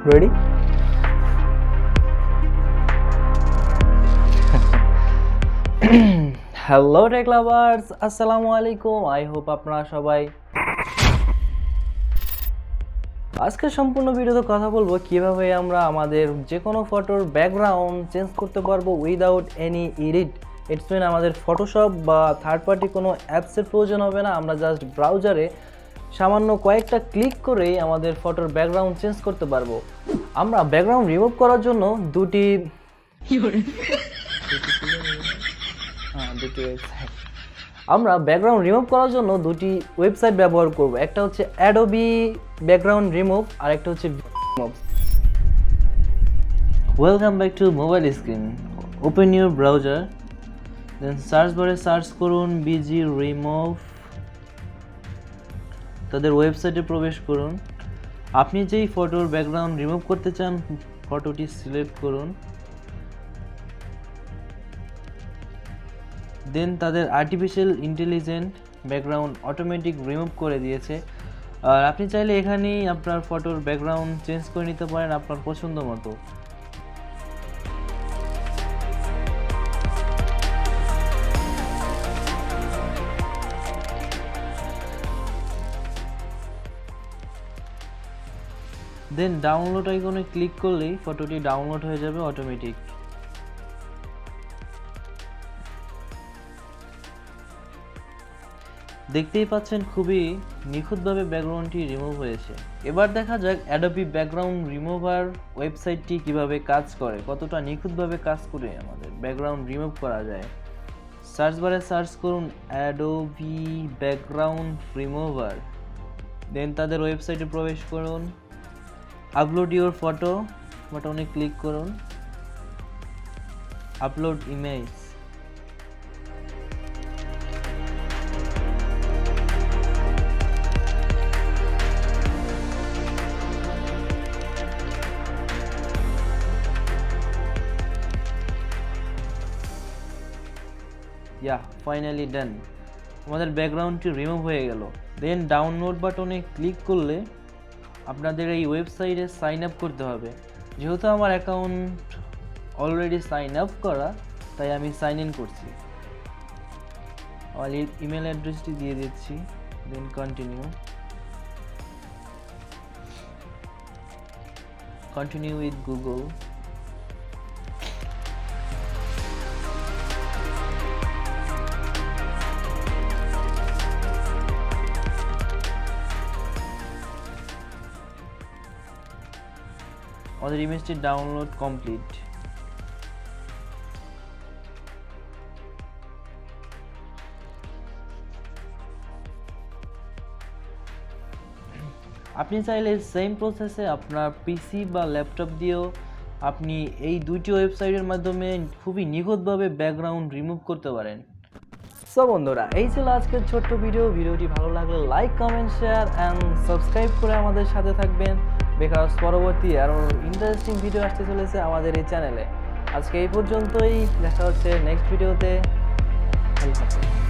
Ready? Hello take lovers, আসসালামু আলাইকুম। I hope আপনারা সবাই আজকে সম্পূর্ণ ভিডিওতে কথা বলবো কিভাবে আমরা আমাদের যে কোনো ফটোর ব্যাকগ্রাউন্ড চেঞ্জ করতে পারবো উইদাউট এনি এডিট। ইটস মিন আমাদের ফটোশপ বা থার্ড পার্টি কোনো অ্যাপসের প্রয়োজন হবে না। আমরা জাস্ট ব্রাউজারে সামান্য কয়েকটা ক্লিক করেই আমাদের ফটোর ব্যাকগ্রাউন্ড চেঞ্জ করতে পারবো। আমরা ব্যাকগ্রাউন্ড রিমুভ করার জন্য দুটি ওয়েবসাইট ব্যবহার করব। একটা হচ্ছে অ্যাডোবি ব্যাকগ্রাউন্ড রিমুভ আর একটা হচ্ছে welcome back to mobile screen. Open your browser, then search বারে সার্চ করুন বিজি রিমুভ। তাদের ওয়েবসাইটে প্রবেশ করুন। আপনি যেই ফটোর ব্যাকগ্রাউন্ড রিমুভ করতে চান ফটোটি সিলেক্ট করুন। দেন তাদের artificial intelligent background automatic remove করে দিয়েছে। আর আপনি চাইলে এখানেই আপনার ফটোর ব্যাকগ্রাউন্ড চেঞ্জ করে নিতে পারেন আপনার পছন্দ মতো। দেন ডাউনলোড আইকনে ক্লিক করলেই ফটোটি ডাউনলোড হয়ে যাবে অটোমেটিক। দেখতেই পাচ্ছেন খুবই নিখুঁতভাবে ব্যাকগ্রাউন্ডটি রিমুভ হয়েছে। এবার দেখা যাক অ্যাডোবি ব্যাকগ্রাউন্ড রিমুভার ওয়েবসাইটটি কিভাবে কাজ করে, কতটা নিখুঁতভাবে কাজ করে আমাদের ব্যাকগ্রাউন্ড রিমুভ করা যায়। সার্চ বারে সার্চ করুন অ্যাডোবি ব্যাকগ্রাউন্ড রিমুভার। দেন তাদের ওয়েবসাইটে প্রবেশ করুন। আপলোড ইউর ফটো বাটনে ক্লিক করুন। Upload image. ফাইনালি ডান। আমাদের ব্যাকগ্রাউন্ডটি রিমুভ হয়ে গেল। দেন ডাউনলোড বাটনে ক্লিক করলে আপনাদের এই ওয়েবসাইটে সাইন আপ করতে হবে। যেহেতু আমার অ্যাকাউন্ট অলরেডি সাইন আপ করা, তাই আমি সাইন ইন করছি। আমার ইমেল অ্যাড্রেসটি দিয়ে দিচ্ছি। Then continue with Google. আমাদের ইমেজটি ডাউনলোড কমপ্লিট। আপনি চাইলে সেম প্রসেসে আপনার পিসি বা ল্যাপটপ দিয়েও আপনি এই দুইটি ওয়েবসাইটের মাধ্যমে খুবই নিখুঁতভাবে ব্যাকগ্রাউন্ড রিমুভ করতে পারেন। সো বন্ধুরা, এই ছিল আজকের ছোট্ট ভিডিওটি ভালো লাগলে like, comment, share and subscribe করে আমাদের সাথে থাকবেন, বিকজ পরবর্তী আরও ইন্টারেস্টিং ভিডিও আসতে চলেছে আমাদের এই চ্যানেলে। আজকে এই পর্যন্তই, দেখা হচ্ছে নেক্সট ভিডিওতে। আল্লাহ হাফেজ।